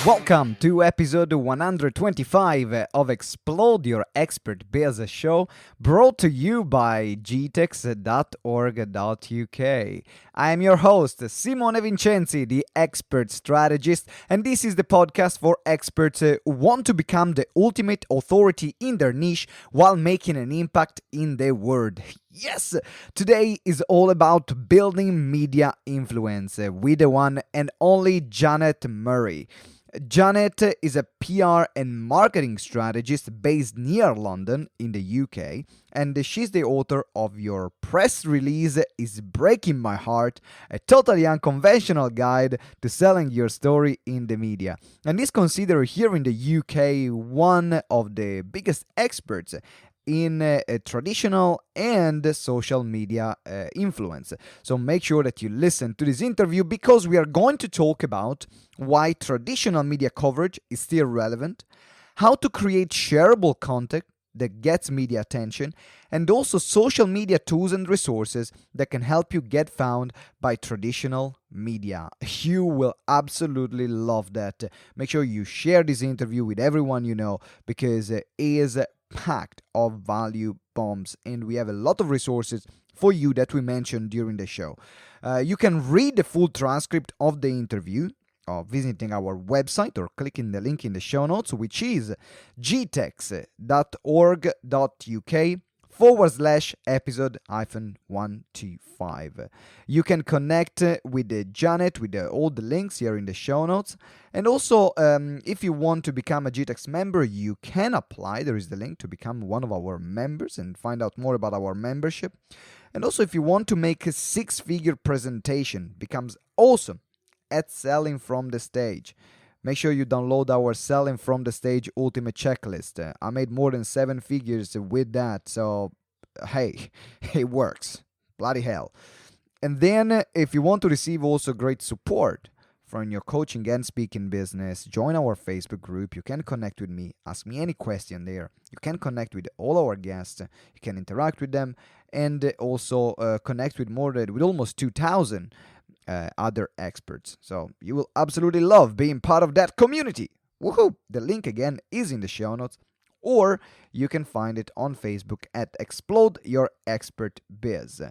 Welcome to episode 125 of Explode Your Expert Business Show, brought to you by gtex.org.uk. I am your host, Simone Vincenzi, the Experts Strategist, and this is the podcast for experts who want to become the ultimate authority in their niche while making an impact in the world. Yes, today is all about building media influence with the one and only Janet Murray. Janet is a PR and marketing strategist based near London in the UK, and she's the author of Your Press Release is Breaking My Heart, a totally unconventional guide to selling your story in the media. And is considered here in the UK one of the biggest experts in traditional and social media influence. So make sure that you listen to this interview because we are going to talk about why traditional media coverage is still relevant, how to create shareable content that gets media attention, and also social media tools and resources that can help you get found by traditional media. You will absolutely love that. Make sure you share this interview with everyone you know because it is packed of value bombs, and we have a lot of resources for you that we mentioned during the show. You can read the full transcript of the interview visiting our website or clicking the link in the show notes, which is gtex.org.uk/episode 125. You can connect with Janet with all the links here in the show notes. And also, if you want to become a GTeX member, you can apply. There is the link to become one of our members and find out more about our membership. And also, if you want to make a six-figure presentation, becomes awesome at Selling from the Stage. Make sure you download our Selling from the Stage Ultimate Checklist. I made more than 7 figures with that, so hey, it works. Bloody hell. And then, if you want to receive also great support from your coaching and speaking business, join our Facebook group. You can connect with me, ask me any question there. You can connect with all our guests. You can interact with them, and also connect with with almost 2,000 other experts. So you will absolutely love being part of that community. Woohoo! The link again is in the show notes, or you can find it on Facebook at Explode Your Expert Biz.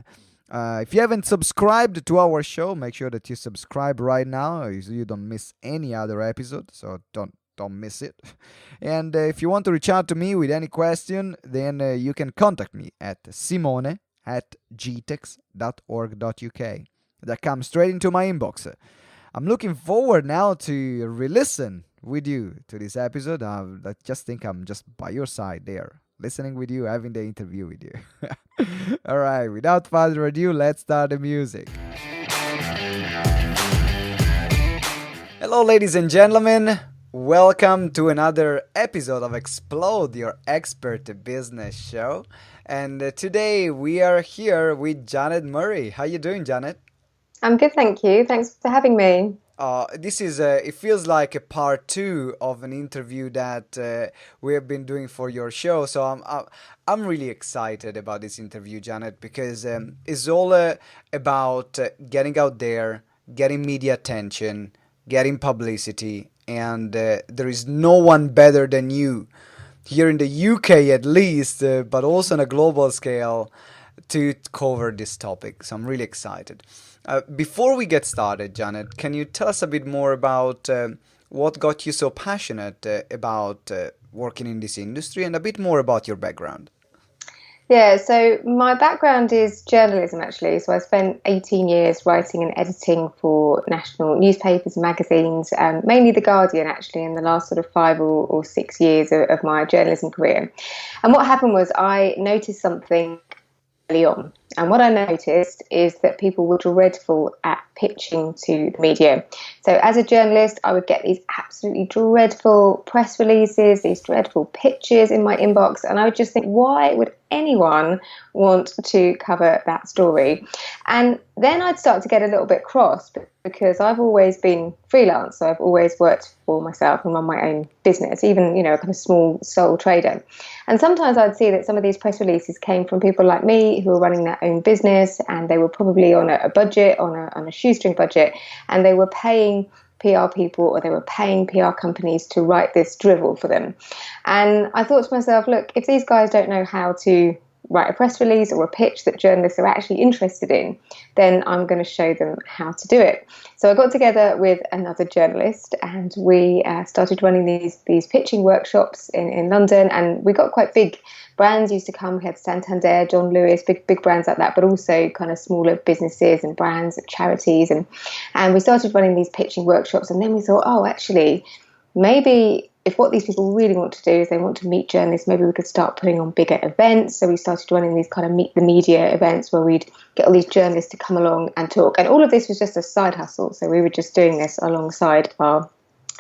If you haven't subscribed to our show, make sure that you subscribe right now so you don't miss any other episode. So don't miss it. And if you want to reach out to me with any question, then you can contact me at simone@gtex.org.uk. That comes straight into my inbox. I'm looking forward now to re-listen with you to this episode. I just think I'm just by your side there, listening with you, having the interview with you. All right, without further ado, let's start the music. Hello, ladies and gentlemen. Welcome to another episode of Explode Your Expert Business Show. And today we are here with Janet Murray. How you doing, Janet? I'm good, thank you. Thanks for having me. This is it feels like a part 2 of an interview that we have been doing for your show. So I'm really excited about this interview, Janet, because it's all about getting out there, getting media attention, getting publicity, and there is no one better than you here in the UK at least, but also on a global scale to cover this topic. So I'm really excited. Before we get started, Janet, can you tell us a bit more about what got you so passionate about working in this industry and a bit more about your background? Yeah, so my background is journalism, actually. So I spent 18 years writing and editing for national newspapers and magazines, mainly The Guardian, actually, in the last sort of 5 or 6 years of my journalism career. And what happened was I noticed something early on. And what I noticed is that people were dreadful at pitching to the media. So as a journalist, I would get these absolutely dreadful press releases, these dreadful pitches in my inbox. And I would just think, why would anyone want to cover that story? And then I'd start to get a little bit cross because I've always been freelance. So I've always worked for myself and run my own business, even, a kind of small sole trader. And sometimes I'd see that some of these press releases came from people like me who were running their own business, and they were probably on a budget, on a shoestring budget, and they were paying PR people or they were paying PR companies to write this drivel for them. And I thought to myself, look, if these guys don't know how to write a press release or a pitch that journalists are actually interested in, then I'm going to show them how to do it. So I got together with another journalist and we started running these pitching workshops in London, and we got quite big brands used to come. We had Santander, John Lewis, big brands like that, but also kind of smaller businesses and brands and charities. And we started running these pitching workshops, and then we thought, oh, actually, maybe if what these people really want to do is they want to meet journalists, maybe we could start putting on bigger events. So we started running these kind of meet the media events where we'd get all these journalists to come along and talk. And all of this was just a side hustle. So we were just doing this alongside our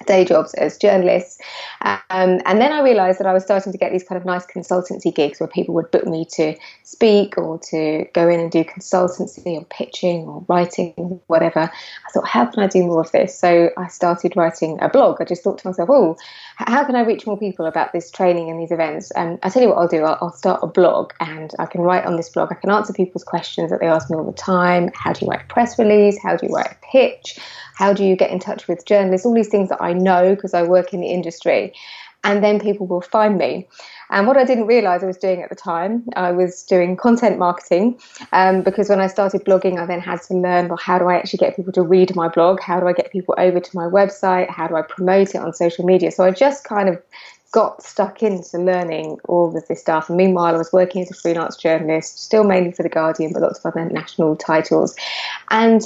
day jobs as journalists. And then I realised that I was starting to get these kind of nice consultancy gigs where people would book me to speak or to go in and do consultancy or pitching or writing, whatever. I thought, how can I do more of this? So I started writing a blog. I just thought to myself, oh, how can I reach more people about this training and these events? And I tell you what I'll do, I'll start a blog and I can write on this blog. I can answer people's questions that they ask me all the time. How do you write a press release? How do you write a pitch? How do you get in touch with journalists? All these things that I know because I work in the industry. And then people will find me. And what I didn't realise I was doing at the time, I was doing content marketing, because when I started blogging, I then had to learn, well, how do I actually get people to read my blog? How do I get people over to my website? How do I promote it on social media? So I just kind of got stuck into learning all of this stuff. And meanwhile, I was working as a freelance journalist, still mainly for The Guardian, but lots of other national titles. And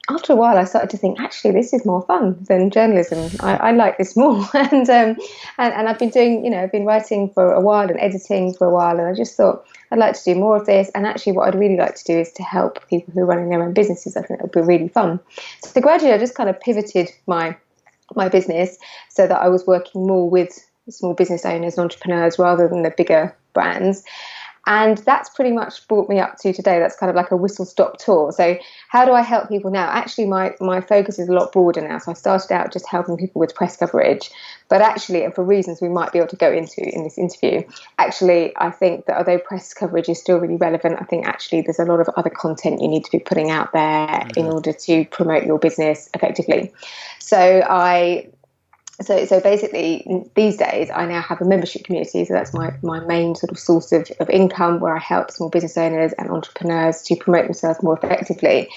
after a while, I started to think, actually, this is more fun than journalism. I like this more. And I've been doing, I've been writing for a while and editing for a while. And I just thought I'd like to do more of this. And actually, what I'd really like to do is to help people who are running their own businesses. I think it would be really fun. So gradually, I just kind of pivoted my business so that I was working more with small business owners and entrepreneurs rather than the bigger brands. And that's pretty much brought me up to today. That's kind of like a whistle-stop tour. So how do I help people now? Actually, my focus is a lot broader now. So I started out just helping people with press coverage. But actually, and for reasons we might be able to go into in this interview, actually, I think that although press coverage is still really relevant, I think actually there's a lot of other content you need to be putting out there in order to promote your business effectively. So basically, these days, I now have a membership community. So that's my main sort of source of income, where I help small business owners and entrepreneurs to promote themselves more effectively.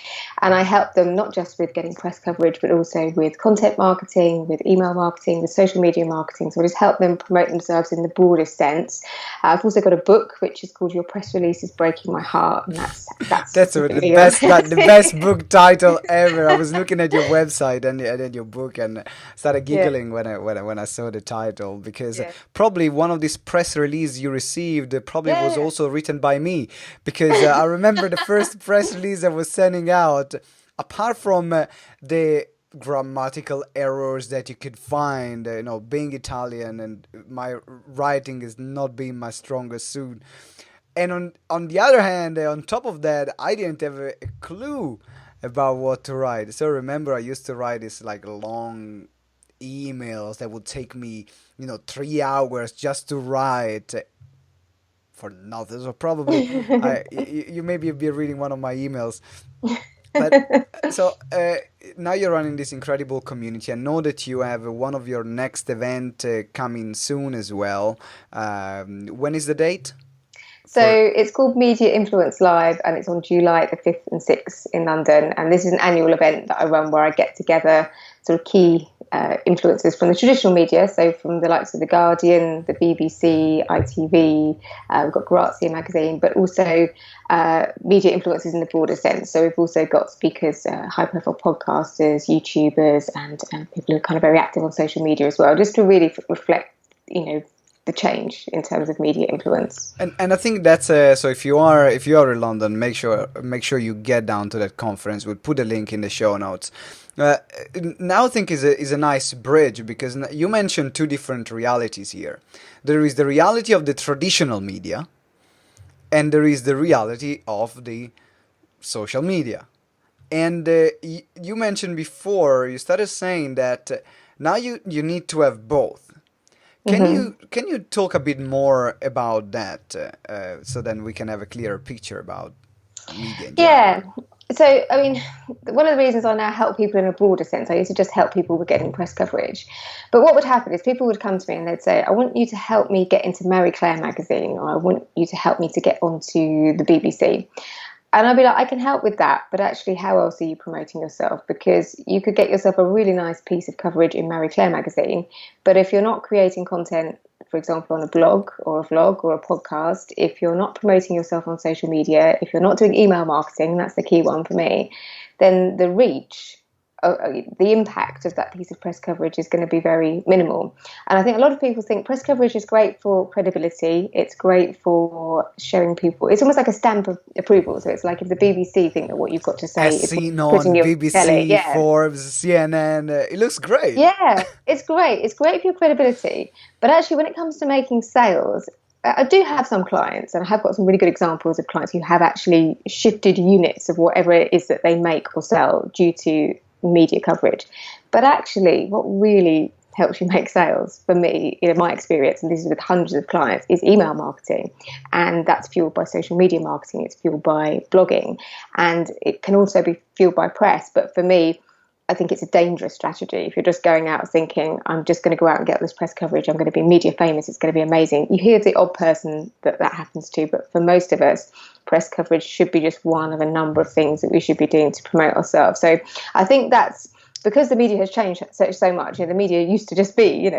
And I help them not just with getting press coverage, but also with content marketing, with email marketing, with social media marketing. So I just help them promote themselves in the broadest sense. I've also got a book, which is called Your Press Release is Breaking My Heart. And that's the best book title ever. I was looking at your website and your book and started giggling when I saw the title, because probably one of these press releases you received was also written by me, because I remember the first press release I was sending out, apart from the grammatical errors that you could find, being Italian and my writing is not being my strongest suit. And on the other hand, on top of that, I didn't have a clue about what to write. So remember, I used to write this like long emails that would take me 3 hours just to write for nothing. So probably you maybe be reading one of my emails. But so now you're running this incredible community. I know that you have one of your next event coming soon as well. When is the date? So it's called Media Influence Live, and it's on July the 5th and 6th in London. And this is an annual event that I run where I get together sort of key influencers from the traditional media, so from the likes of The Guardian, the BBC, ITV, we've got Grazia magazine, but also media influencers in the broader sense. So we've also got speakers, high-profile podcasters, YouTubers, and people who are kind of very active on social media as well, just to really reflect, the change in terms of media influence. And I think that's so if you are in London, make sure you get down to that conference. We'll put a link in the show notes. Now I think is a nice bridge, because you mentioned two different realities here. There is the reality of the traditional media, and there is the reality of the social media. And you mentioned before, you started saying that now you need to have both. Can you talk a bit more about that, so then we can have a clearer picture about media in general? Yeah. So, I mean, one of the reasons I now help people in a broader sense, I used to just help people with getting press coverage. But what would happen is people would come to me and they'd say, I want you to help me get into Marie Claire magazine, or I want you to help me to get onto the BBC. And I'd be like, I can help with that, but actually, how else are you promoting yourself? Because you could get yourself a really nice piece of coverage in Marie Claire magazine, but if you're not creating content, for example, on a blog or a vlog or a podcast, if you're not promoting yourself on social media, if you're not doing email marketing, that's the key one for me, then the reach, the impact of that piece of press coverage is going to be very minimal. And I think a lot of people think press coverage is great for credibility. It's great for showing people. It's almost like a stamp of approval. So it's like if the BBC think that what you've got to say As is seen putting on your telly. BBC, Yeah. Forbes, CNN, it looks great. Yeah, it's great. It's great for your credibility. But actually, when it comes to making sales, I do have some clients, and I have got some really good examples of clients who have actually shifted units of whatever it is that they make or sell due to media coverage. But actually, what really helps you make sales, for me, in my experience, and this is with hundreds of clients, is email marketing. And that's fueled by social media marketing. It's fueled by blogging. And it can also be fueled by press. But for me, I think it's a dangerous strategy. If you're just going out thinking, I'm just going to go out and get this press coverage, I'm going to be media famous, it's going to be amazing. You hear the odd person that happens to, but for most of us, press coverage should be just one of a number of things that we should be doing to promote ourselves. So I think that's because the media has changed so much. The media used to just be,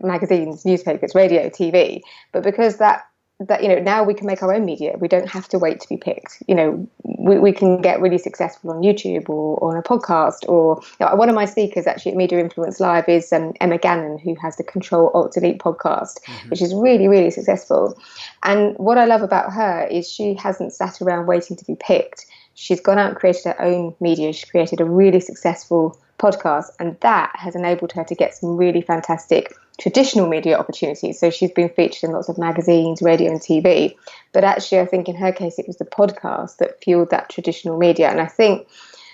magazines, newspapers, radio, TV, but because that now we can make our own media. We don't have to wait to be picked. We can get really successful on YouTube or on a podcast. Or one of my speakers actually at Media Influence Live is Emma Gannon, who has the Control Alt Delete podcast, which is really, really successful. And what I love about her is she hasn't sat around waiting to be picked. She's gone out and created her own media. She created a really successful podcast, and that has enabled her to get some really fantastic traditional media opportunities. So she's been featured in lots of magazines, radio and TV. But actually, I think in her case, it was the podcast that fueled that traditional media. And I think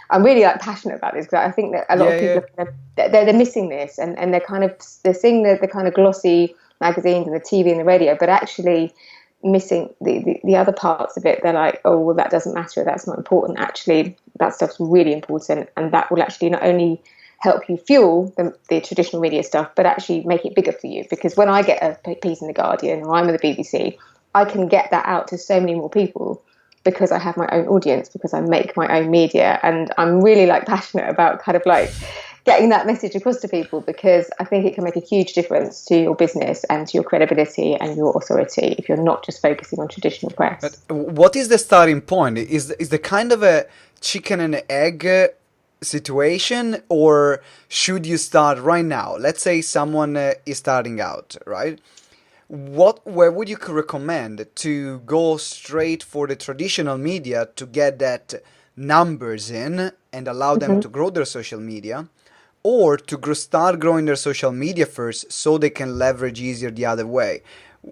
I'm really passionate about this because I think that a lot of people they're missing this, and they're seeing the kind of glossy magazines and the TV and the radio, but actually missing the other parts of it. They're like, oh, well, that doesn't matter, that's not important. Actually, that stuff's really important, and that will actually not only help you fuel the traditional media stuff, but actually make it bigger for you. Because when I get a piece in the Guardian or I'm with the BBC, I can get that out to so many more people because I have my own audience, because I make my own media. And I'm really passionate about getting that message across to people, because I think it can make a huge difference to your business and to your credibility and your authority if you're not just focusing on traditional press. But what is the starting point? Is the kind of a chicken and egg situation, or should you start right now? Let's say someone is starting out, right? Where would you recommend to go straight for the traditional media to get that numbers in and allow them to grow their social media, or to start growing their social media first so they can leverage easier the other way?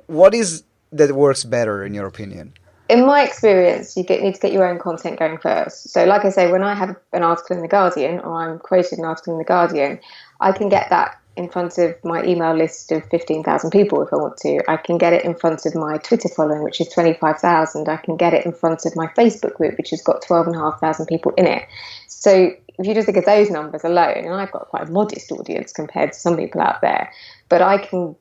What is that works better in your opinion? In my experience, you need to get your own content going first. So like I say, when I have an article in The Guardian, or I'm quoted an article in The Guardian, I can get that in front of my email list of 15,000 people if I want to. I can get it in front of my Twitter following, which is 25,000. I can get it in front of my Facebook group, which has got 12,500 people in it. So if you just think of those numbers alone, and I've got quite a modest audience compared to some people out there, but I can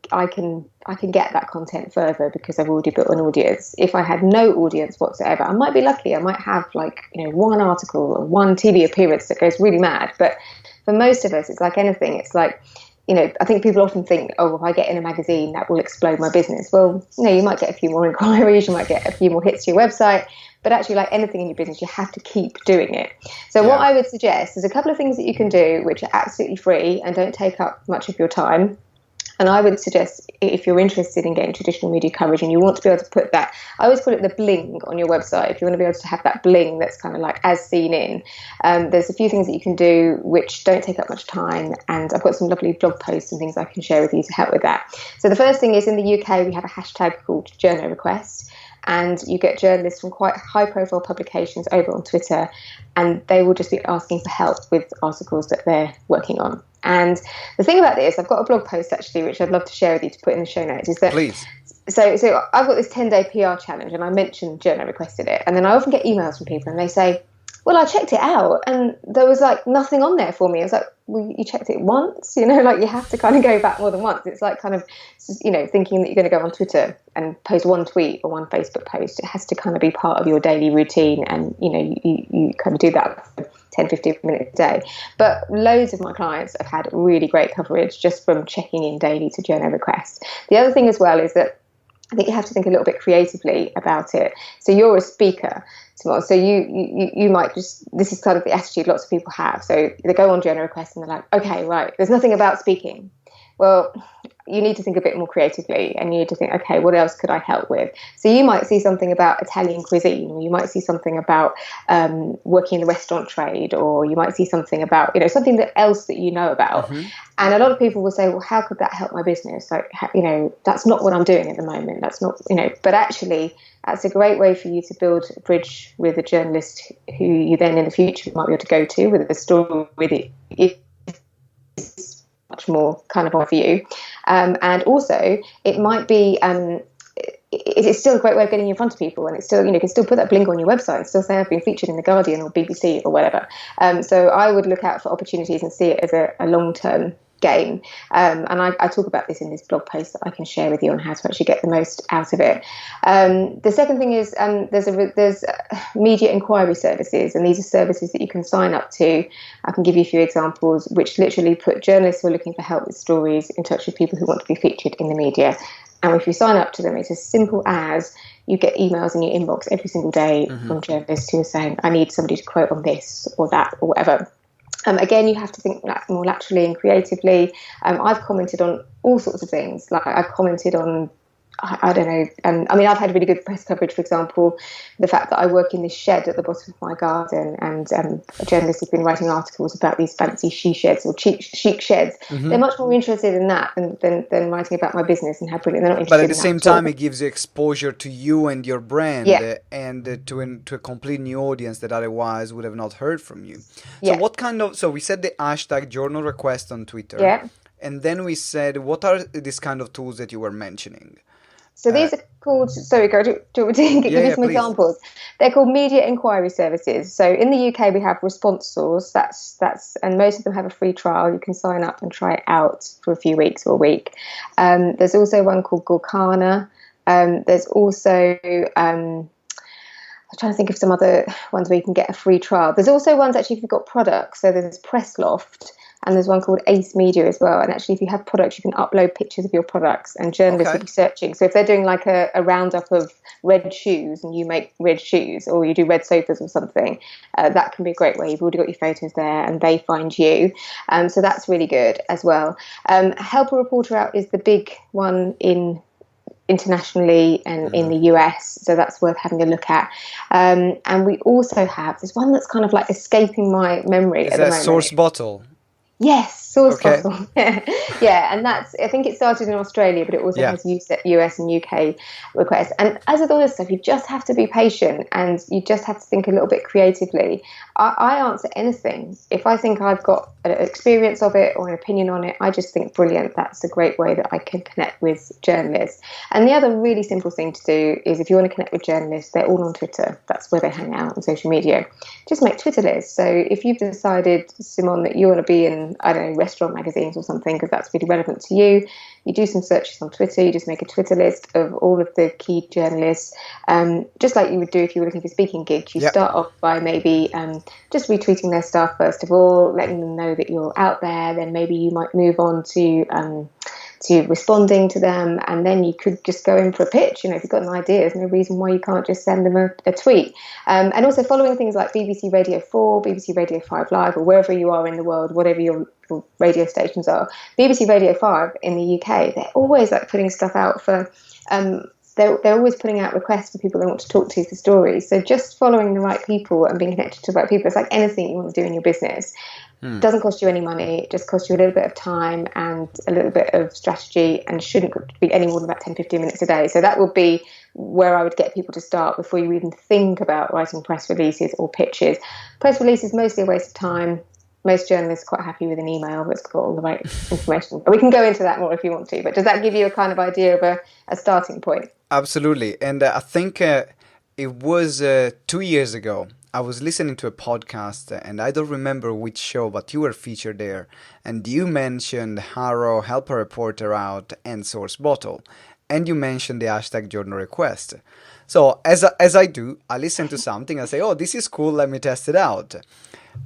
get that content further because I've already built an audience. If I had no audience whatsoever, I might be lucky. I might have one article or one TV appearance that goes really mad. But for most of us, it's like anything. It's like, I think people often think, oh, if I get in a magazine, that will explode my business. Well, you might get a few more inquiries, you might get a few more hits to your website, but actually, like anything in your business, you have to keep doing it. So what I would suggest is a couple of things that you can do, which are absolutely free and don't take up much of your time. And I would suggest, if you're interested in getting traditional media coverage and you want to be able to put that, I always call it the bling on your website. If you want to be able to have that bling that's kind of like as seen in, there's a few things that you can do which don't take up much time. And I've got some lovely blog posts and things I can share with you to help with that. So the first thing is, in the UK, we have a hashtag called Journo Request. And you get journalists from quite high-profile publications over on Twitter, and they will just be asking for help with articles that they're working on. And the thing about this, I've got a blog post actually, which I'd love to share with you to put in the show notes, is that Please. So I've got this 10-day PR challenge, and I mentioned Journo requested it, and then I often get emails from people, and they say, Well, I checked it out and there was like nothing on there for me. I was like, well, you checked it once, like you have to kind of go back more than once. It's like kind of, thinking that you're going to go on Twitter and post one tweet or one Facebook post. It has to kind of be part of your daily routine. And, you kind of do that for 10, 15 minutes a day. But loads of my clients have had really great coverage just from checking in daily to journal requests. The other thing as well is that I think you have to think a little bit creatively about it. So you're a speaker, so you might just, this is kind of the attitude lots of people have. So they go on journal requests and they're like, okay, right, there's nothing about speaking. Well, you need to think a bit more creatively and you need to think, okay, what else could I help with? So you might see something about Italian cuisine, or you might see something about working in the restaurant trade, or you might see something about, something else that you know about. Mm-hmm. And a lot of people will say, well, how could that help my business? Like, that's not what I'm doing at the moment. That's not, but actually that's a great way for you to build a bridge with a journalist who you then in the future might be able to go to with a story with it. Much more kind of on view, and also it might be it's still a great way of getting in front of people, and it's still you can still put that blink on your website and still say I've been featured in the Guardian or BBC or whatever. So I would look out for opportunities and see it as a long-term game, and I talk about this in this blog post that I can share with you on how to actually get the most out of it. The second thing is there's media inquiry services, and these are services that you can sign up to. I can give you a few examples, which literally put journalists who are looking for help with stories in touch with people who want to be featured in the media. And if you sign up to them, it's as simple as you get emails in your inbox every single day from journalists who are saying, I need somebody to quote on this or that or whatever. Again, you have to think more laterally and creatively. I've commented on all sorts of things. Like I've commented on, I don't know. I've had really good press coverage, for example, the fact that I work in this shed at the bottom of my garden, and journalists have been writing articles about these fancy she sheds or chic sheds. Mm-hmm. They're much more interested in that than writing about my business and how brilliant. They're not interested. But at the same time, it gives you exposure to you and your brand, and to a complete new audience that otherwise would have not heard from you. So what kind of? So we said the hashtag journal request on Twitter. Yeah. And then we said, what are these kind of tools that you were mentioning? So these are called, sorry, do you want me to give you some examples? They're called media inquiry services. So in the UK, we have Response Source. That's and most of them have a free trial. You can sign up and try it out for a few weeks or a week. There's also one called Gorkana. There's also, I'm trying to think of some other ones where you can get a free trial. There's also ones actually if you've got products. So there's Press Loft. And there's one called Ace Media as well. And actually, if you have products, you can upload pictures of your products, and journalists will be searching. So if they're doing like a roundup of red shoes, and you make red shoes, or you do red sofas or something, that can be a great way. You've already got your photos there, and they find you. So that's really good as well. Help a Reporter Out is the big one internationally and in the US, so that's worth having a look at. And we also have this one that's kind of like escaping my memory at the moment. Source Bottle? Yes, Source Bottle. Yeah, and I think it started in Australia, but it also has US and UK requests. And as with all this stuff, you just have to be patient and you just have to think a little bit creatively. I answer anything. If I think I've got an experience of it or an opinion on it, I just think, brilliant, that's a great way that I can connect with journalists. And the other really simple thing to do is if you want to connect with journalists, they're all on Twitter. That's where they hang out on social media. Just make Twitter lists. So if you've decided, Simone, that you want to be in, I don't know, restaurant magazines or something, because that's really relevant to you, you do some searches on Twitter, you just make a Twitter list of all of the key journalists, just like you would do if you were looking for speaking gigs. You start off by maybe just retweeting their stuff first of all, letting them know that you're out there, then maybe you might move on to responding to them, and then you could just go in for a pitch. If you've got an idea, there's no reason why you can't just send them a tweet. And also following things like BBC Radio 4, BBC Radio 5 Live, or wherever you are in the world, whatever your radio stations are. BBC Radio 5 in the UK, they're always like putting stuff out for they're always putting out requests for people they want to talk to for stories. So just following the right people and being connected to the right people, it's like anything you want to do in your business. It doesn't cost you any money. It just costs you a little bit of time and a little bit of strategy, and shouldn't be any more than about 10, 15 minutes a day. So that would be where I would get people to start before you even think about writing press releases or pitches. Press releases mostly a waste of time. Most journalists are quite happy with an email that's got all the right information. But we can go into that more if you want to. But does that give you a kind of idea of a starting point? Absolutely. And I think it was 2 years ago. I was listening to a podcast, and I don't remember which show, but you were featured there, and you mentioned Haro, Help a Reporter Out, and Source Bottle, and you mentioned the hashtag journal request. So as I do, I listen to something, I say, oh, this is cool, let me test it out.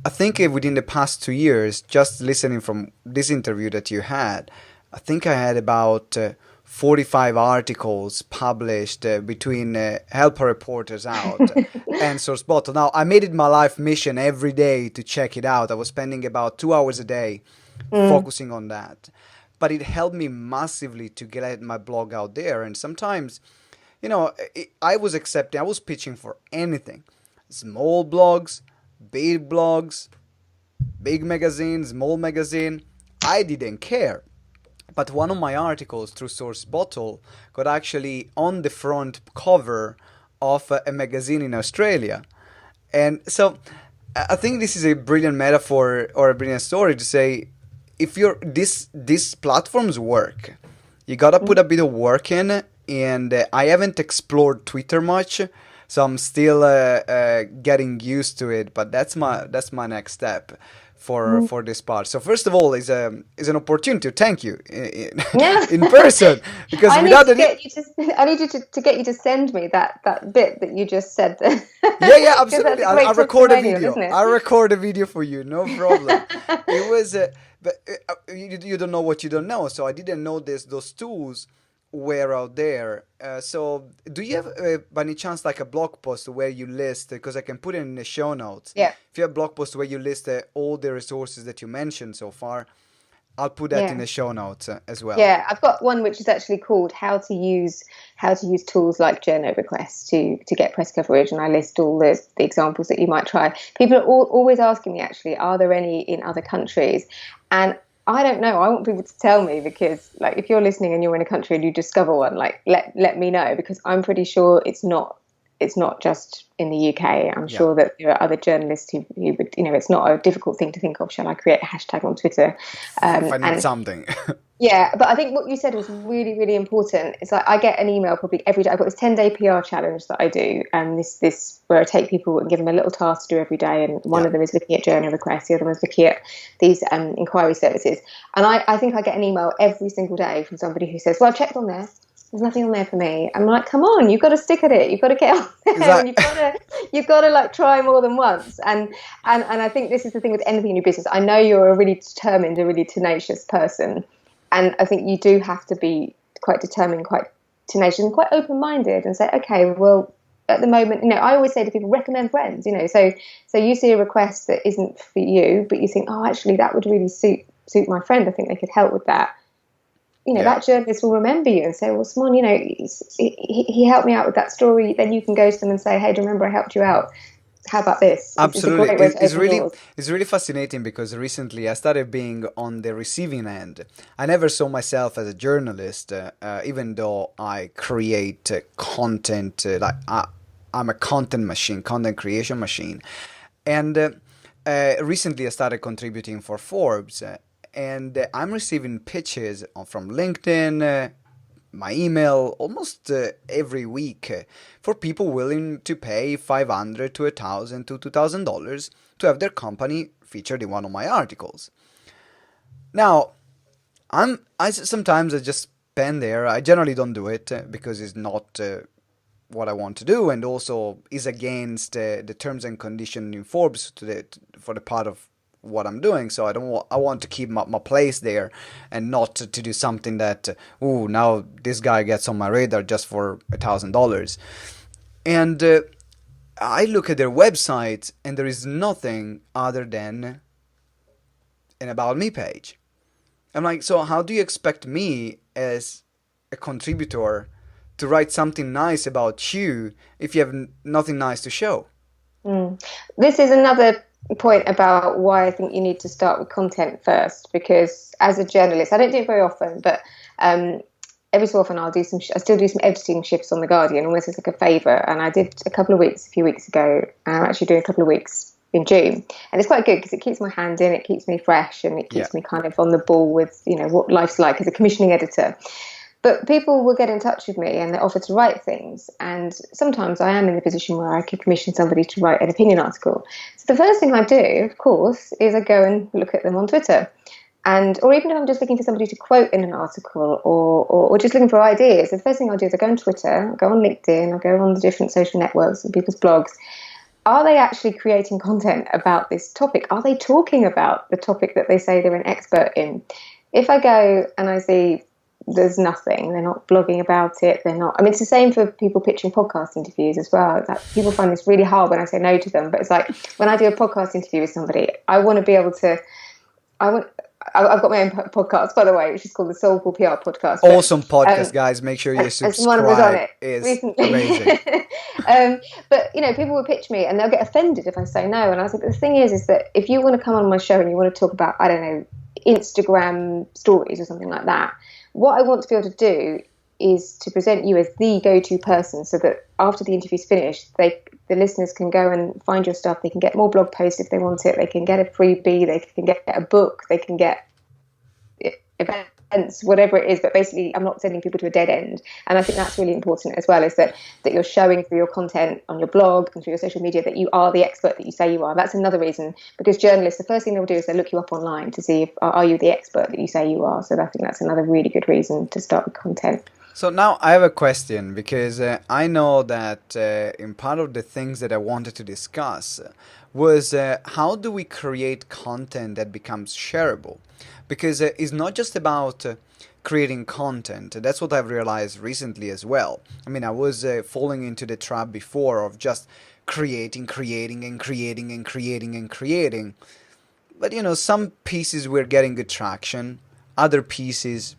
I think within the past 2 years, just listening from this interview that you had, I think I had about 45 articles published between Help a Reporters Out and Source Bottle. Now, I made it my life mission every day to check it out. I was spending about 2 hours a day focusing on that. But it helped me massively to get my blog out there. And sometimes, I was pitching for anything. Small blogs, big magazine, small magazine. I didn't care. But one of my articles through Source Bottle got actually on the front cover of a magazine in Australia. And so I think this is a brilliant metaphor or a brilliant story to say, if these platforms work, you gotta put a bit of work in. And I haven't explored Twitter much, so I'm still getting used to it. But that's my next step for this part. So first of all, is an opportunity to thank you in person, because I without I need you to get you to send me that bit that you just said. Yeah, absolutely. I'll record a video. Isn't it? I'll record a video for you. No problem. It was, but you don't know what you don't know. So I didn't know those tools were out there. So do you have by any chance like a blog post where you list, because I can put it in the show notes. Yeah. If you have a blog post where you list all the resources that you mentioned so far, I'll put that in the show notes as well. Yeah, I've got one which is actually called how to use tools like journal requests to get press coverage, and I list all the examples that you might try. People are always asking me, actually, are there any in other countries? And I don't know. I want people to tell me, because like if you're listening and you're in a country and you discover one, like let me know, because I'm pretty sure it's not just in the UK. I'm sure that there are other journalists who would, it's not a difficult thing to think of. Shall I create a hashtag on Twitter? If I need something. Yeah, but I think what you said was really, really important. It's like I get an email probably every day. I've got this 10-day PR challenge that I do, and this where I take people and give them a little task to do every day, and one of them is looking at journal requests, the other one is looking at these inquiry services. And I think I get an email every single day from somebody who says, well, I've checked on there. There's nothing on there for me. I'm like, come on, you've got to stick at it. You've got to get on there. And you've got to like try more than once. And I think this is the thing with anything in your business. I know you're a really determined, a really tenacious person. And I think you do have to be quite determined, quite tenacious, and quite open-minded, and say, okay, well, at the moment, I always say to people, recommend friends. So you see a request that isn't for you, but you think, oh, actually, that would really suit my friend. I think they could help with that. That journalist will remember you and say, well, Simone, he helped me out with that story. Then you can go to them and say, hey, do you remember I helped you out? How about this? Absolutely. It's really fascinating, because recently I started being on the receiving end. I never saw myself as a journalist, even though I create content. I'm a content machine, content creation machine. And recently I started contributing for Forbes, and I'm receiving pitches from LinkedIn, my email almost every week for people willing to pay $500 to $1,000 to $2,000 to have their company featured in one of my articles. Now, sometimes I just spend there. I generally don't do it because it's not what I want to do, and also is against the terms and conditions in Forbes for the part of what I'm doing. So I want to keep my place there, and not to do something that now this guy gets on my radar just for $1,000. And I look at their website, and there is nothing other than an About Me page. I'm like, so how do you expect me as a contributor to write something nice about you if you have nothing nice to show? This is another point about why I think you need to start with content first, because as a journalist, I don't do it very often, but every so often I still do some editing shifts on The Guardian, almost as like a favour, and I did a few weeks ago, and I'm actually doing a couple of weeks in June, and it's quite good because it keeps my hand in, it keeps me fresh, and it keeps me kind of on the ball with what life's like as a commissioning editor. But people will get in touch with me and they offer to write things. And sometimes I am in the position where I could commission somebody to write an opinion article. So the first thing I do, of course, is I go and look at them on Twitter. And, or even if I'm just looking for somebody to quote in an article or just looking for ideas, the first thing I'll do is I go on Twitter, I go on LinkedIn, I go on the different social networks and people's blogs. Are they actually creating content about this topic? Are they talking about the topic that they say they're an expert in? If I go and I see there's nothing, they're not blogging about it, they're not, I mean, it's the same for people pitching podcast interviews as well. That people find this really hard when I say no to them, but it's like when I do a podcast interview with somebody, I want to be able to, I've got my own podcast, by the way, which is called the Soulful PR Podcast. Awesome podcast, guys. Make sure you subscribe. Someone was on it is recently. Amazing. But, you know, people will pitch me and they'll get offended if I say no. And I was like, the thing is that if you want to come on my show and you want to talk about, I don't know, Instagram stories or something like that, what I want to be able to do is to present you as the go-to person so that after the interview's finished, the listeners can go and find your stuff. They can get more blog posts if they want it. They can get a freebie. They can get a book. They can get events, whatever it is. But basically, I'm not sending people to a dead end. And I think that's really important as well, is that you're showing through your content on your blog and through your social media that you are the expert that you say you are. That's another reason, because journalists, the first thing they'll do is they'll look you up online to see if are you the expert that you say you are. So I think that's another really good reason to start with content. So now I have a question, because I know that in part of the things that I wanted to discuss was how do we create content that becomes shareable? Because it's not just about creating content. That's what I've realized recently as well. I mean, I was falling into the trap before of just creating. But, you know, some pieces were getting good traction, other pieces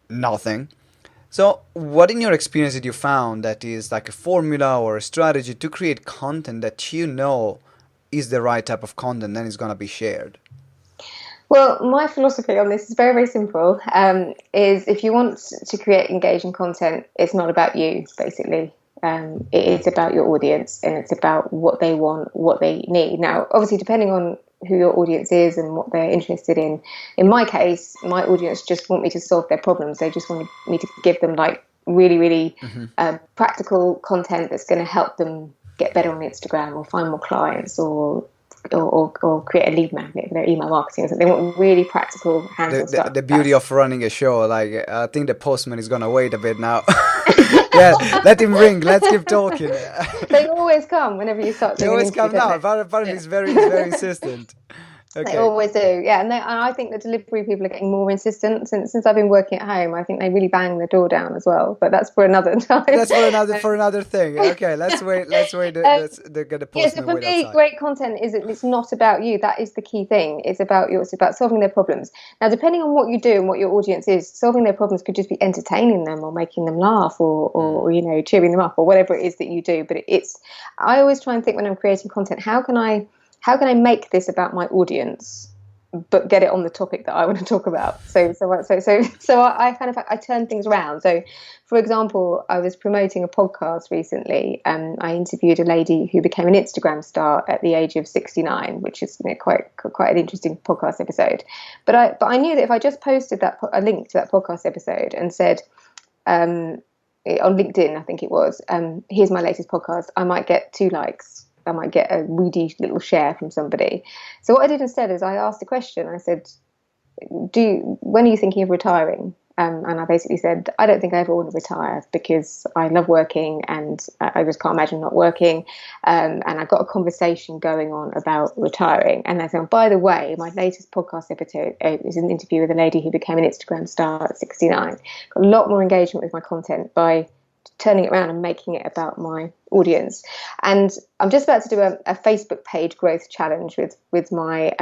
nothing. So what in your experience did you found that is like a formula or a strategy to create content that you know is the right type of content and is going to be shared? Well, my philosophy on this is very, very simple. Is if you want to create engaging content, it's not about you, basically. It is about your audience, and it's about what they want, what they need. Now, obviously, depending on who your audience is and what they're interested in my case, my audience just want me to solve their problems. They just want me to give them like really, really practical content that's going to help them get better on Instagram or find more clients or create a lead magnet for their email marketing. So they want really practical hands-on stuff. The beauty of running a show, like I think the postman is gonna wait a bit now. Yeah, let him ring. Let's keep talking. They always come whenever you start. They always come now. Apparently, he's very insistent. Okay. They always do, yeah. And I think the delivery people are getting more insistent since I've been working at home. I think they really bang the door down as well. But that's for another time. That's for another thing. Okay, let's wait. Let's get the postman. Yeah, so for me, great content is it's not about you. That is the key thing. It's about you. It's about solving their problems. Now, depending on what you do and what your audience is, solving their problems could just be entertaining them or making them laugh or you know, cheering them up or whatever it is that you do. But I always try and think when I'm creating content, how can I make this about my audience, but get it on the topic that I want to talk about? So I turn things around. So, for example, I was promoting a podcast recently, and I interviewed a lady who became an Instagram star at the age of 69, which is, you know, quite an interesting podcast episode. But I knew that if I just posted a link to that podcast episode and said, on LinkedIn, I think it was, here's my latest podcast, I might get 2 likes. I might get a weedy little share from somebody. So what I did instead is I asked a question. I said, when are you thinking of retiring? And I basically said, I don't think I ever want to retire because I love working and I just can't imagine not working. And I got a conversation going on about retiring. And I said, by the way, my latest podcast episode is an interview with a lady who became an Instagram star at 69. Got a lot more engagement with my content by turning it around and making it about my audience. And I'm just about to do a Facebook page growth challenge with my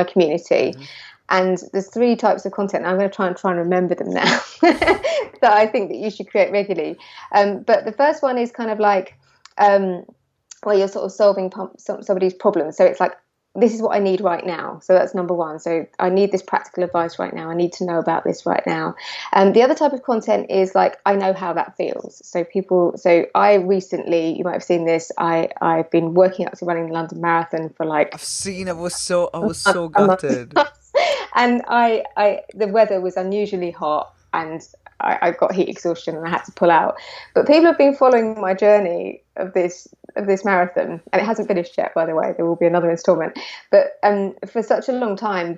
community. Mm-hmm. And there's 3 types of content. I'm going to try and remember them now that I think that you should create regularly. But the first one is kind of like where you're sort of solving somebody's problems. So it's like, this is what I need right now. So that's number 1. So I need this practical advice right now. I need to know about this right now. The other type of content is like, I know how that feels. So I recently, you might have seen this, I've been working up to running the London Marathon for like... I've seen, I was so gutted. And the weather was unusually hot. and I got heat exhaustion and I had to pull out. But people have been following my journey of this marathon, and it hasn't finished yet, by the way. There will be another installment, but for such a long time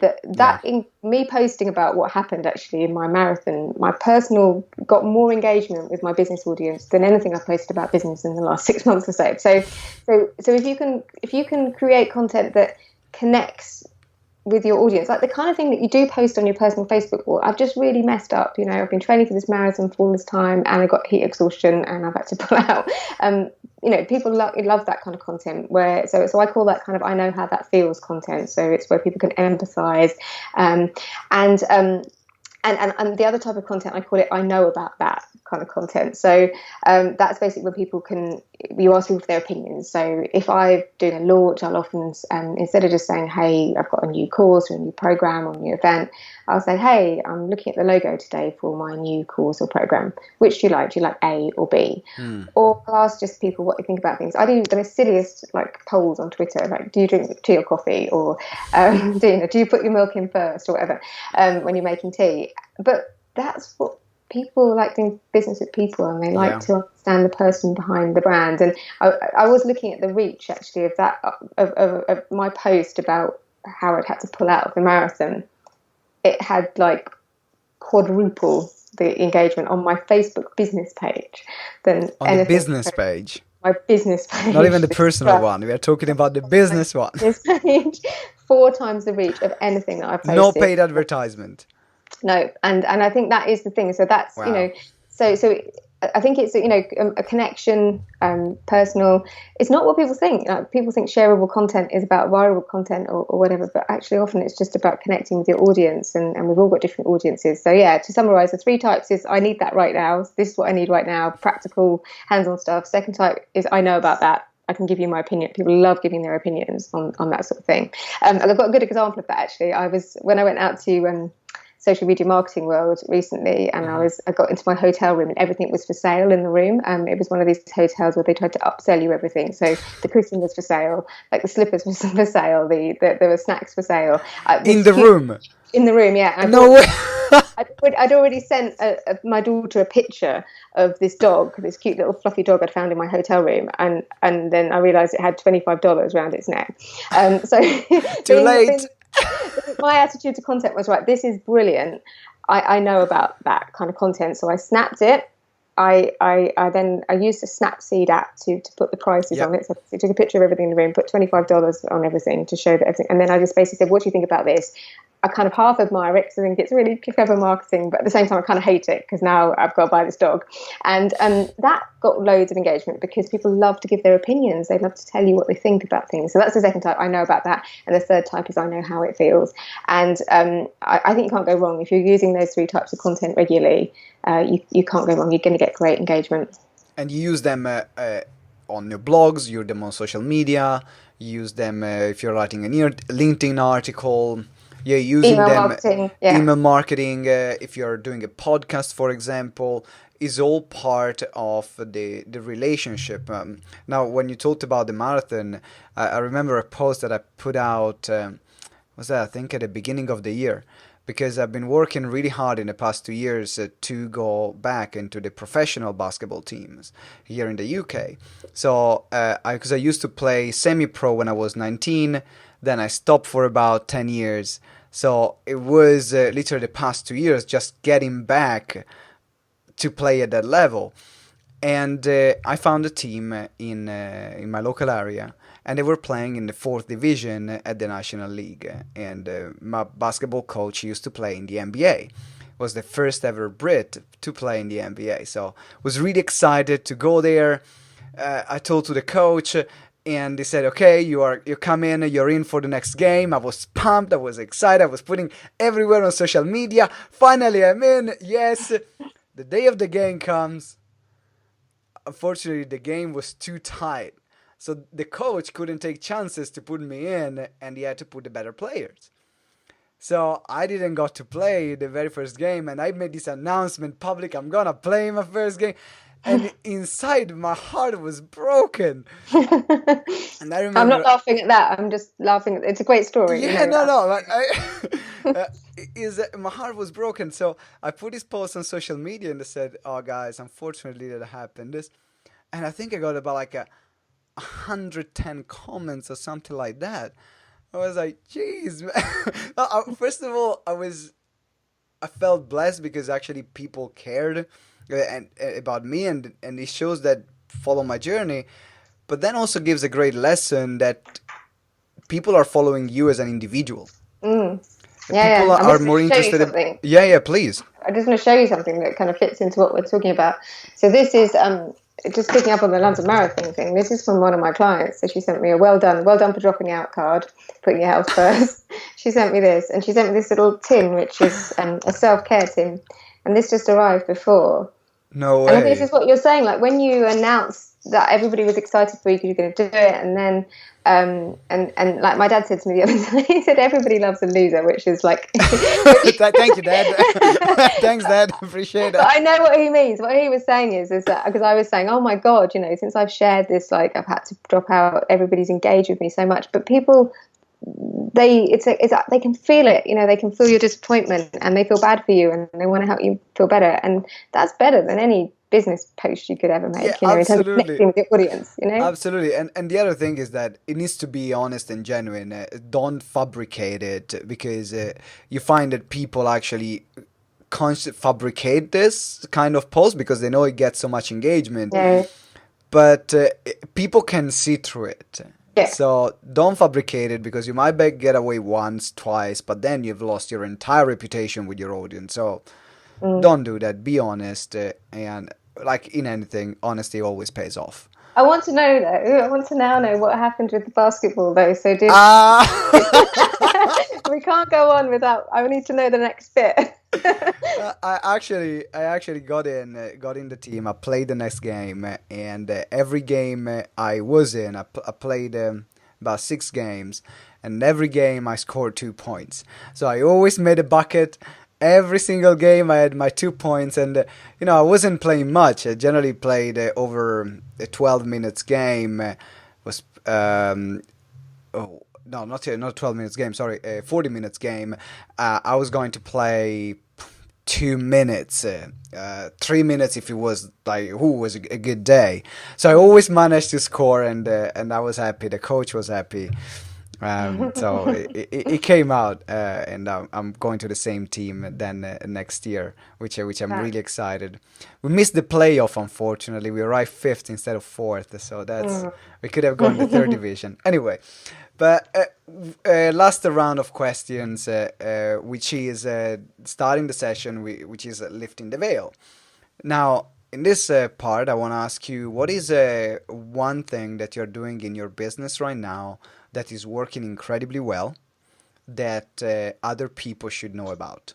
in me posting about what happened actually in my marathon, my personal got more engagement with my business audience than anything I've posted about business in the last 6 months or so. So if you can create content that connects with your audience, like the kind of thing that you do post on your personal Facebook wall. I've just really messed up, I've been training for this marathon for all this time and I got heat exhaustion and I've had to pull out. People love that kind of content where, so I call that kind of, I know how that feels content. So it's where people can empathize, and the other type of content, I call it, I know about that kind of content. So that's basically where you ask people for their opinions. So if I'm doing a launch, I'll often, instead of just saying, hey, I've got a new course or a new program or a new event, I'll say, hey, I'm looking at the logo today for my new course or program. Which do you like? Do you like A or B? Or I'll ask just people what they think about things. I do the most silliest polls on Twitter, like, do you drink tea or coffee? Or do you put your milk in first or whatever when you're making tea? But that's what people like, doing business with people, and they like to understand the person behind the brand. And I was looking at the reach actually of that of my post about how I'd had to pull out of the marathon. It had quadruple the engagement on my Facebook business page than on the business page. My business page, not even the personal one. We are talking about the business one. Business page, 4 times the reach of anything that I posted. No paid advertisement. No, and I think that is the thing. So that's so I think it's a connection, personal. It's not what people think. People think shareable content is about viral content or whatever, but actually often it's just about connecting with your audience, and we've all got different audiences. So to summarize, the 3 types is I need that right now. This is what I need right now. Practical, hands-on stuff. Second type is I know about that. I can give you my opinion. People love giving their opinions on that sort of thing. And I've got a good example of that actually. When I went out to social media marketing world recently, and I got into my hotel room and everything was for sale in the room. It was one of these hotels where they tried to upsell you everything. So the cushion was for sale, like the slippers was for sale, there were snacks for sale. In the room? In the room, yeah. No way! I'd already sent my daughter a picture of this dog, this cute little fluffy dog I'd found in my hotel room, and then I realised it had $25 around its neck. So Too late. My attitude to content was, right, this is brilliant. I know about that kind of content, so I snapped it. I used a Snapseed app to put the prices on it. So I took a picture of everything in the room, put $25 on everything to show that everything, and then I just basically said, what do you think about this? I kind of half admire it because I think it's really clever marketing, but at the same time I kind of hate it because now I've got to buy this dog. And that got loads of engagement because people love to give their opinions. They love to tell you what they think about things. So that's the second type, I know about that. And the third type is I know how it feels. And I think you can't go wrong. If you're using those 3 types of content regularly, you can't go wrong. You're going to get great engagement. And you use them on your blogs, you use them on social media, you use them if you're writing a LinkedIn article. Yeah, using email marketing. If you're doing a podcast, for example, is all part of the relationship. Now, when you talked about the marathon, I remember a post that I put out. Was that, I think, at the beginning of the year, because I've been working really hard in the past 2 years to go back into the professional basketball teams here in the UK. So, because I used to play semi-pro when I was 19. Then I stopped for about 10 years. So it was literally the past 2 years just getting back to play at that level. And I found a team in my local area, and they were playing in the 4th division at the National League. And my basketball coach used to play in the NBA. Was the first ever Brit to play in the NBA. So was really excited to go there. I told to the coach, and they said, okay, you come in, you're in for the next game. I was pumped, I was excited, I was putting everywhere on social media. Finally, I'm in, yes. The day of the game comes. Unfortunately, the game was too tight. So the coach couldn't take chances to put me in, and he had to put the better players. So I didn't got to play the very first game, and I made this announcement public, I'm gonna play my first game. and inside my heart was broken. And I I'm not remember, laughing at that. I'm just laughing. It's a great story, yeah, no, that. no, but my heart was broken. So I put this post on social media and I said, "Oh, guys, unfortunately, that happened." This, and I think I got about like 110 comments or something like that. I was like, "Jeez, man." First of all, I felt blessed because actually people cared and about me, and it shows that follow my journey. But then also gives a great lesson that people are following you as an individual. Mm. Yeah, People yeah. I'm are just going more to show you interested in. something. Yeah, yeah, please. I'm just going to show you something that kind of fits into what we're talking about. So this is just picking up on the London Marathon thing. This is from one of my clients. So she sent me a well done for dropping out card, putting your health first. She sent me this, and she sent me this little tin, which is a self-care tin, and this just arrived before. No And I think this way. is what you're saying. Like when you announced that everybody was excited for you because you're going to do it, and then and like my dad said to me the other day, he said everybody loves a loser, which is like. Thank you, Dad. Thanks, Dad. Appreciate But it. I know what he means. What he was saying is that because I was saying, oh my God, since I've shared this, like I've had to drop out. Everybody's engaged with me so much, but people, they can feel it. They can feel your disappointment and they feel bad for you and they want to help you feel better. And that's better than any business post you could ever Yeah, make. In terms of absolutely. connecting with the audience. Absolutely. And the other thing is that it needs to be honest and genuine. Don't fabricate it because you find that people actually fabricate this kind of post because they know it gets so much engagement. Yeah. But people can see through it. Yeah. So don't fabricate it because you might get away once, twice, but then you've lost your entire reputation with your audience. So don't do that. Be honest. And like in anything, honesty always pays off. I want to know though. I want to now know what happened with the basketball though. So did we can't go on without. I need to know the next bit. I actually got in the team. I played the next game, and every game I was in, I played about 6 games, and every game I scored 2 points. So I always made a bucket. Every single game I had my 2 points, and I wasn't playing much. I generally played over a 12 minutes game. Was oh no, not 12 minutes game. Sorry, 40 minutes game. I was going to play 2 minutes, 3 minutes if it was like was a good day. So I always managed to score, and I was happy. The coach was happy. So it came out, and I'm going to the same team then next year, which I'm really excited. We missed the playoff, unfortunately. We arrived 5th instead of 4th, so we could have gone to the 3rd division. Anyway, but last round of questions, which is starting the session, which is lifting the veil. Now, in this part, I want to ask you, what is one thing that you're doing in your business right now that is working incredibly well that other people should know about?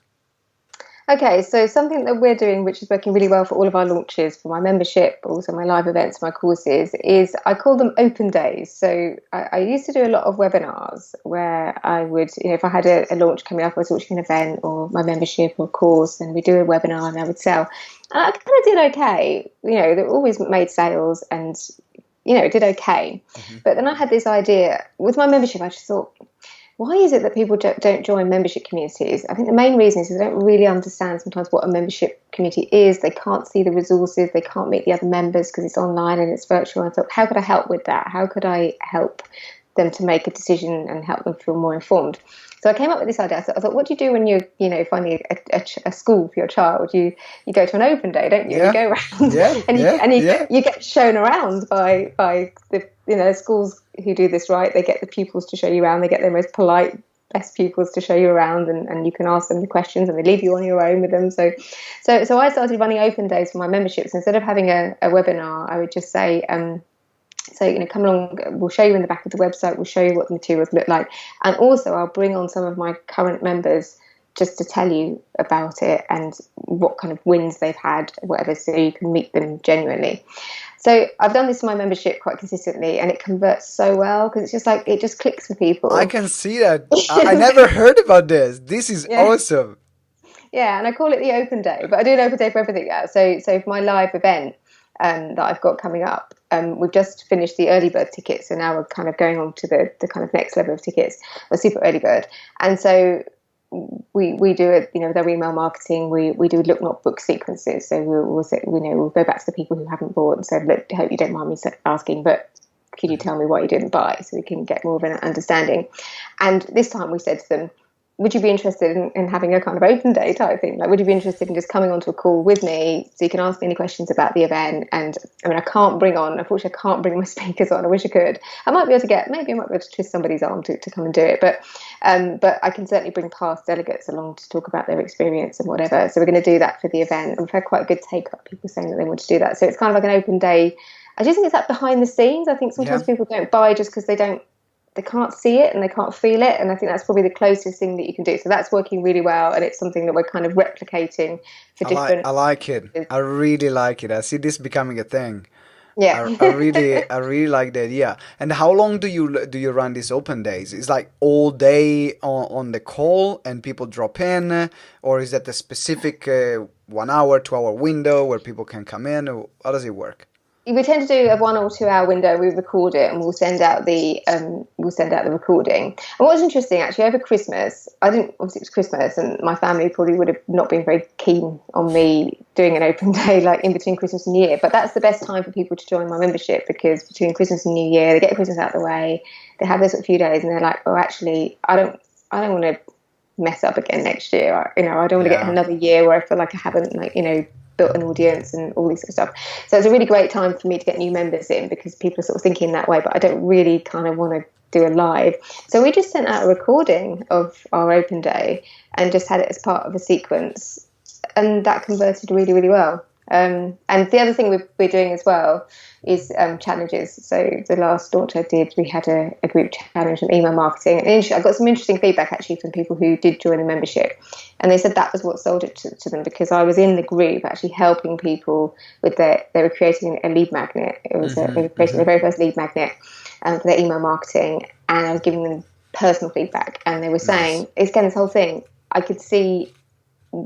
Okay, so something that we're doing, which is working really well for all of our launches, for my membership, but also my live events, my courses, is I call them open days. So I used to do a lot of webinars where I would, if I had a launch coming up, I was launching an event or my membership or course, and we do a webinar and I would sell. And I kind of did okay. They always made sales and, did okay. Mm-hmm. But then I had this idea with my membership. I just thought, why is it that people don't join membership communities? I think the main reason is they don't really understand sometimes what a membership community is. They can't see the resources. They can't meet the other members because it's online and it's virtual. And I thought, how could I help with that? How could I help them to make a decision and help them feel more informed? So I came up with this idea. I thought, what do you do when you're, finding a school for your child? You go to an open day, don't you? Yeah. You go around you get shown around by the schools who do this right. They get the pupils to show you around. They get their most polite, best pupils to show you around, and you can ask them the questions, and they leave you on your own with them. So I started running open days for my memberships. Instead of having a webinar, I would just say, come along, we'll show you in the back of the website, we'll show you what the materials look like. And also I'll bring on some of my current members just to tell you about it and what kind of wins they've had, whatever, so you can meet them genuinely. So I've done this in my membership quite consistently, and it converts so well because it's just like, it just clicks for people. I can see that. I never heard about this. This is awesome. Yeah, and I call it the open day, but I do an open day for everything now. So for my live event, that I've got coming up. We've just finished the early bird tickets, so now we're kind of going on to the kind of next level of tickets, the super early bird. And so we do it, with our email marketing. We do look not book sequences. So we'll say, we'll go back to the people who haven't bought and say, look, I hope you don't mind me asking, but could you tell me why you didn't buy, so we can get more of an understanding. And this time we said to them, would you be interested in having a kind of open day type thing? Like, would you be interested in just coming onto a call with me so you can ask me any questions about the event? And I mean, unfortunately, I can't bring my speakers on. I wish I could. I might be able to twist somebody's arm to come and do it. But I can certainly bring past delegates along to talk about their experience and whatever. So we're going to do that for the event. And we've had quite a good take up, people saying that they want to do that. So it's kind of like an open day. I just think it's that behind the scenes. I think sometimes people don't buy just because they can't see it and they can't feel it, and I think that's probably the closest thing that you can do. So that's working really well, and it's something that we're kind of replicating for different. I like it. I really like it. I see this becoming a thing. Yeah. I really like the idea. And how long do you run these open days? It's like all day on the call and people drop in, or is that a specific 1 hour, 2 hour window where people can come in? Or how does it work? We tend to do a 1 or 2 hour window. We record it and we'll send out the recording. And what was interesting, actually, over Christmas, obviously it was Christmas, and my family probably would have not been very keen on me doing an open day like in between Christmas and New Year. But that's the best time for people to join my membership, because between Christmas and New Year, they get Christmas out of the way, they have this few days, and they're like, oh, actually, I don't want to mess up again next year. I don't want to get another year where I feel like I haven't built an audience and all these sort of stuff. So it's a really great time for me to get new members in, because people are sort of thinking that way, but I don't really kind of want to do a live. So we just sent out a recording of our open day and just had it as part of a sequence, and that converted really, really well. And the other thing we're doing as well is challenges. So the last launch I did, we had a group challenge on email marketing. And I got some interesting feedback actually from people who did join the membership. And they said that was what sold it to them, because I was in the group actually helping people with they were creating a lead magnet. It was they were creating the very first lead magnet for their email marketing. And I was giving them personal feedback. And they were saying, it's again, this whole thing, I could see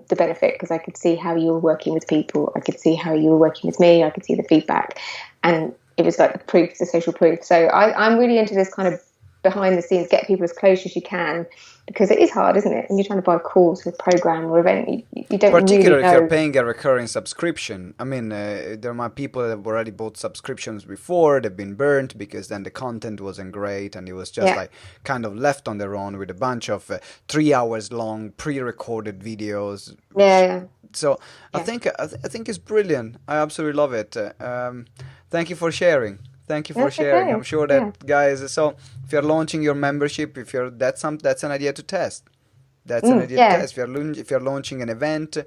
the benefit, because I could see how you were working with people. I could see how you were working with me. I could see the feedback. And it was like the social proof. So I'm really into this kind of behind the scenes, get people as close as you can, because it is hard, isn't it? When you're trying to buy a course or a program or event, you don't particularly really know. If you're paying a recurring subscription. I mean, there are people that have already bought subscriptions before, they've been burnt because then the content wasn't great and it was just like kind of left on their own with a bunch of 3 hours long pre-recorded videos. So I think it's brilliant. I absolutely love it. Thank you for sharing. Thank you for sharing. Okay. I'm sure that guys. So if you're launching your membership, that's an idea to test. That's an idea to test. If you're launching an event,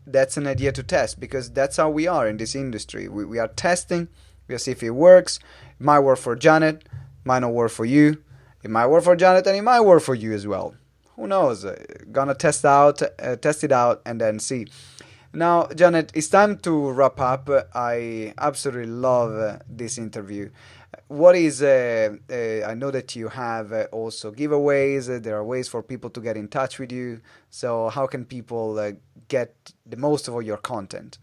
that's an idea to test, because that's how we are in this industry. We are testing. We see if it works. It might work for Janet. Might not work for you. It might work for Janet, and it might work for you as well. Who knows? Gonna test it out, and then see. Now, Janet, it's time to wrap up. I absolutely love this interview. What is, I know that you have also giveaways. There are ways for people to get in touch with you. So how can people get the most of all your content?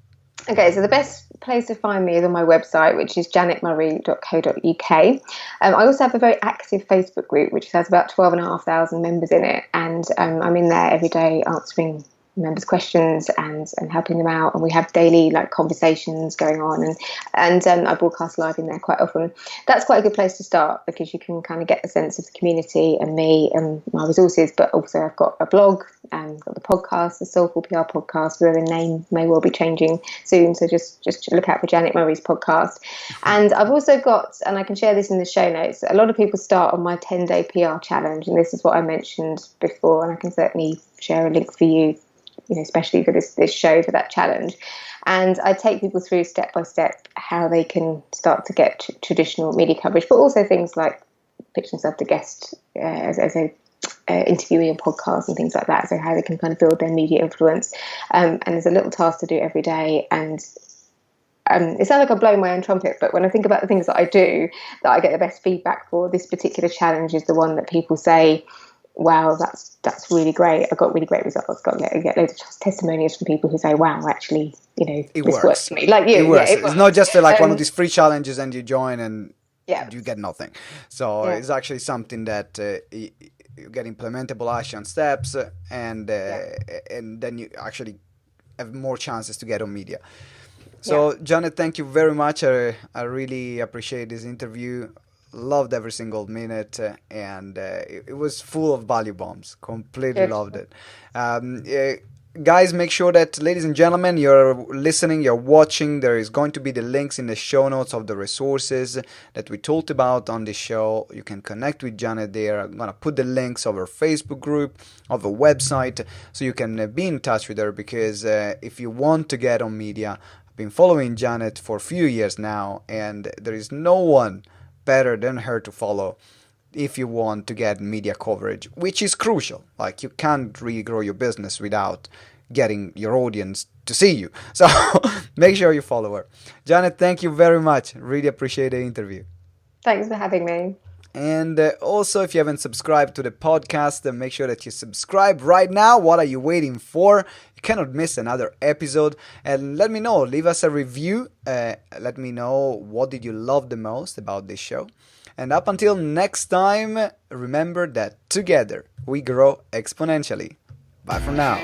Okay, so the best place to find me is on my website, which is janetmurray.co.uk. I also have a very active Facebook group, which has about 12,500 members in it. And I'm in there every day answering members' questions and helping them out, and we have daily conversations going on, and I broadcast live in there quite often. That's quite a good place to start, because you can kind of get a sense of the community and me and my resources. But also I've got a blog and got the podcast, the Soulful PR podcast, where the name may well be changing soon, so just look out for Janet Murray's podcast. And I've also got, and I can share this in the show notes, a lot of people start on my 10-day PR challenge, and this is what I mentioned before, and I can certainly share a link for you, especially for this show, for that challenge. And I take people through step by step how they can start to get traditional media coverage, but also things like pitch themselves to guest as a interviewee on podcasts and things like that. So how they can kind of build their media influence. And there's a little task to do every day. And it sounds like I'm blowing my own trumpet, but when I think about the things that I do, that I get the best feedback for, this particular challenge is the one that people say wow, that's really great. I got really great results. Get loads of testimonials from people who say, wow, actually, It this works works. for me. Like you, It yeah, works. it It's not works. just like one of these free challenges and you join and Yeah, you get nothing. So yeah, it's actually something that you get implementable action steps, yeah, and then you actually have more chances to get on media. yeah. So, Janet, thank you very much. I really appreciate this interview. Loved every single minute, and it was full of value bombs. Completely Good. loved it. Guys, make sure that, ladies and gentlemen, you're listening, you're watching. There is going to be the links in the show notes of the resources that we talked about on the show. You can connect with Janet there. I'm going to put the links of her Facebook group, of her website, so you can be in touch with her, because if you want to get on media, been following Janet for a few years now, and there is no one better than her to follow if you want to get media coverage, which is crucial. Like, you can't really grow your business without getting your audience to see you. So make sure you follow her. Janet, thank you very much. Really appreciate the interview. Thanks for having me. And also, if you haven't subscribed to the podcast, then make sure that you subscribe right now. What are you waiting for? You cannot miss another episode. And let me know. Leave us a review. Let me know what did you love the most about this show. And up until next time, remember that together we grow exponentially. Bye for now.